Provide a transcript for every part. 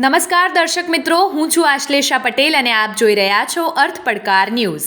નમસ્કાર દર્શક મિત્રો, હું છું આશ્લેષા પટેલ અને આપ જોઈ રહ્યા છો અર્થ પડકાર ન્યૂઝ।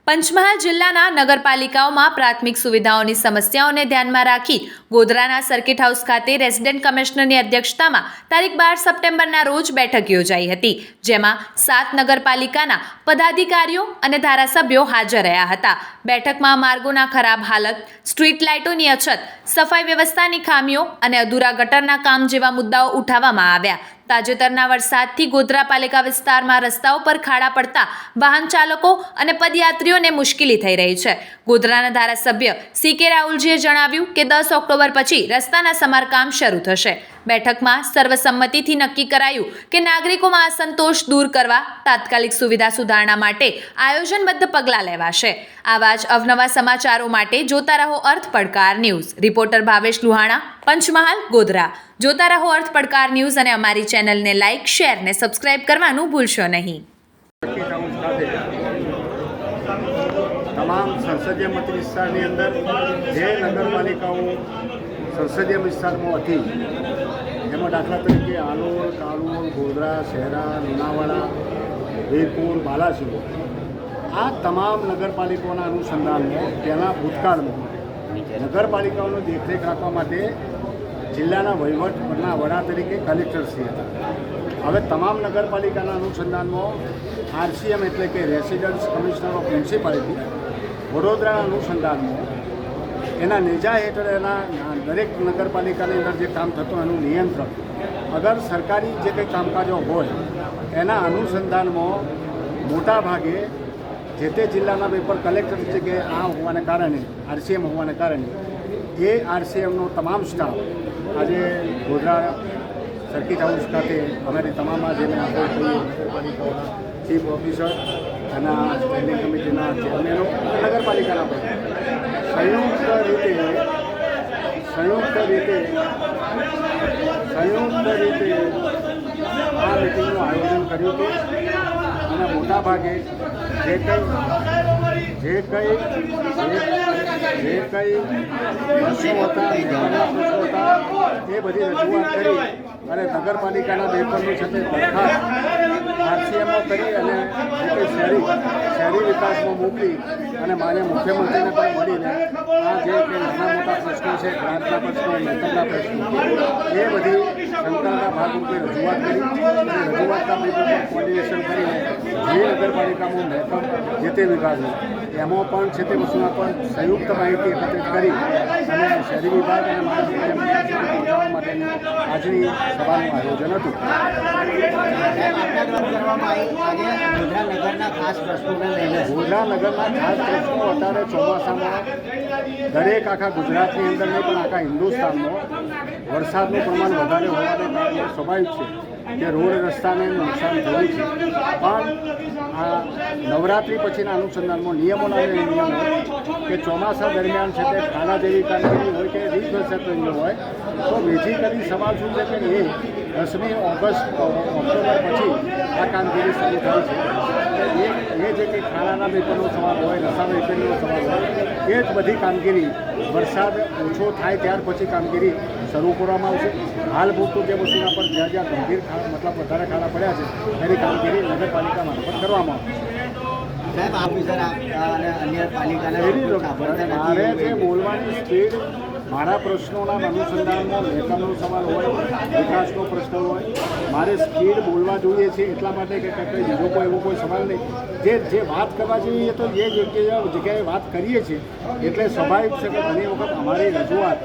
પંચમહાલ જિલ્લાના નગરપાલિકાઓમાં પ્રાથમિક સુવિધાઓની સમસ્યાઓને ધ્યાનમાં રાખી ગોધરાના સર્કિટ હાઉસ ખાતે રેસિડેન્ટ કમિશનરની અધ્યક્ષતામાં તારીખ 12 સપ્ટેમ્બરના રોજ બેઠક યોજાઈ હતી, જેમાં 7 નગરપાલિકાના પદાધિકારીઓ અને ધારાસભ્યો હાજર રહ્યા હતા। બેઠકમાં માર્ગોના ખરાબ હાલત, સ્ટ્રીટ લાઇટોની અછત, સફાઈ વ્યવસ્થાની ખામીઓ અને અધૂરા ગટરના કામ જેવા મુદ્દાઓ ઉઠાવવામાં આવ્યા। તાજેતરના વરસાદથી ગોધરા પાલિકા વિસ્તારમાં રસ્તાઓ પર ખાડા પડતા વાહન ચાલકો અને પદયાત્રીઓને મુશ્કેલી થઈ રહી છે। ગોધરાના ધારાસભ્ય સી.કે. રાહુલજીએ જણાવ્યું કે 10 ઓક્ટોબર પછી રસ્તાના સમારકામ શરૂ થશે। બેઠકમાં સર્વસંમતિથી નક્કી કરાયું કે નાગરિકોમાં અસંતોષ દૂર કરવા તાત્કાલિક સુવિધા સુધારણા માટે આયોજનબદ્ધ પગલાં લેવાશે। આવા જ અવનવા સમાચારો માટે જોતા રહો અર્થ પડકાર ન્યૂઝ। રિપોર્ટર ભાવેશ લુહાણા, પંચમહાલ, ગોધરા। જોતા રહો અર્થ પડકાર ન્યૂઝ અને અમારી ચેનલને લાઇક, શેર ને સબસ્ક્રાઇબ કરવાનું ભૂલશો નહીં। તમામ સંસદીય મત વિસ્તારની અંદર જે નગરપાલિકાઓ સંસદીય વિસ્તારમાં હતી એમાં દાખલા તરીકે આલોડ, કાલોલ, ગોધરા, શહેરા, લુણાવાડા, વીરપુર, બાલાસિનોર, આ તમામ નગરપાલિકાઓના અનુસંધાનમાં પહેલાં ભૂતકાળમાં નગરપાલિકાઓની દેખરેખ રાખવા માટે જિલ્લાના વહીવટના વડા તરીકે કલેક્ટરશ્રી હતા। હવે તમામ નગરપાલિકાના અનુસંધાનમાં આરસીએમ એટલે કે રેસિડેન્ટ કમિશનર ઓફ મ્યુનિસિપાલિટી વડોદરાના અનુસંધાનમાં એના નેજા હેઠળ એના દરેક નગરપાલિકાની અંદર જે કામ થતું એનું નિયંત્રણ, અગર સરકારી જે કંઈ કામકાજો હોય એના અનુસંધાનમાં મોટા ભાગે જે તે જિલ્લાના પેપર કલેક્ટર છે કે આ હોવાને કારણે આરસીએમ હોવાને કારણે એ આરસીએમનો તમામ સ્ટાફ આજે ગોધરા સર્કિટ હાઉસ ખાતે અમારી તમામ જેને આપણે કહીએ નગરપાલિકાઓના ચીફ ઓફિસર અને સ્ટેન્ડિંગ કમિટીના ચેરમેનો નગરપાલિકાના પણ સંયુક્ત રીતે આ મિટિંગનું આયોજન કર્યું હતું અને મોટાભાગે જે કંઈ પ્રશ્નો હતા એ બધી રજૂઆત કરી અને નગરપાલિકાના પેપરની સાથે દરખાસ્ત આરસીએમમાં કરી અને જે કંઈ શહેરી વિકાસમાં મોકલી અને માન્ય મુખ્યમંત્રીને પણ મળીને આ જે કંઈ નાના મોટા પ્રશ્નો છે, ગ્રાન્ટના પ્રશ્નો, વેતનના પ્રશ્નો, એ બધી સંકલનના ભાગરૂપે રજૂઆત કરી અને રજૂઆતના પેપરમાં કોર્ડિનેશન કરીને જે નગરપાલિકામાં મહેકમ જે તે વિભાગો એમાં પણ છે તે વસ્તુના પણ સંયુક્ત માહિતી એકત્રિત કરી અને શહેરી વિભાગ અને પહોંચાડવા માટેની આજની સભાનું આયોજન હતું। ગોધરા નગરના ખાસ પ્રશ્નો અત્યારે ચોમાસામાં દરેક આખા ગુજરાતની અંદર નહીં પણ આખા હિન્દુસ્તાનમાં વરસાદનું પ્રમાણ વધારે હોવાને કારણે સ્વાભાવિક છે કે રોડ રસ્તાને નુકસાન થયું છે, પણ આ નવરાત્રિ પછીના અનુસંધાનમાં નિયમોના નિયમો કે ચોમાસા દરમિયાન છે તે ખાના જેવી કામગીરી હોય કે રિફ્રેશમેન્ટ હોય તો બેઝિકલી સવાલ શું છે કે એ 10મી ઓક્ટોબર પછી આ કામગીરી શરૂ થાય છે। એ જે કંઈ ખાનાના વેપારનો સવાલ હોય, રસ્તાના વેપારનો સવાલ હોય, એ જ બધી કામગીરી વરસાદ ઓછો થાય ત્યાર પછી કામગીરી શરૂ કરવામાં આવશે। હાલ પૂરતું જે વસ્તુના પર જ્યાં જ્યાં ગંભીર મતલબ વધારે ખાડા પડ્યા છે એની કામગીરી નગરપાલિકા મારફત કરવામાં આવશે। સાહેબ, આ વિશે અને અન્ય પાલિકાના મારે જે બોલવાની સ્પીડ મારા પ્રશ્નોના અનુસંધાનમાં મહેકમનો સવાલ હોય, વિકાસનો પ્રશ્ન હોય, મારે સ્પીડ બોલવા જોઈએ છે એટલા માટે કે કંઈ બીજો કોઈ એવો કોઈ સવાલ નહીં। જે વાત કરવા જોઈએ તો એ જગ્યાએ વાત કરીએ છીએ એટલે સ્વાભાવિક છે કે ઘણી વખત અમારી રજૂઆત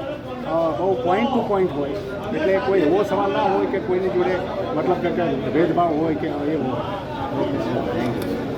બહુ પોઈન્ટ ટુ પોઈન્ટ હોય એટલે કોઈ એવો સવાલ ના હોય કે કોઈની જોડે મતલબ કે ભેદભાવ હોય કે એ હોય। Thank you.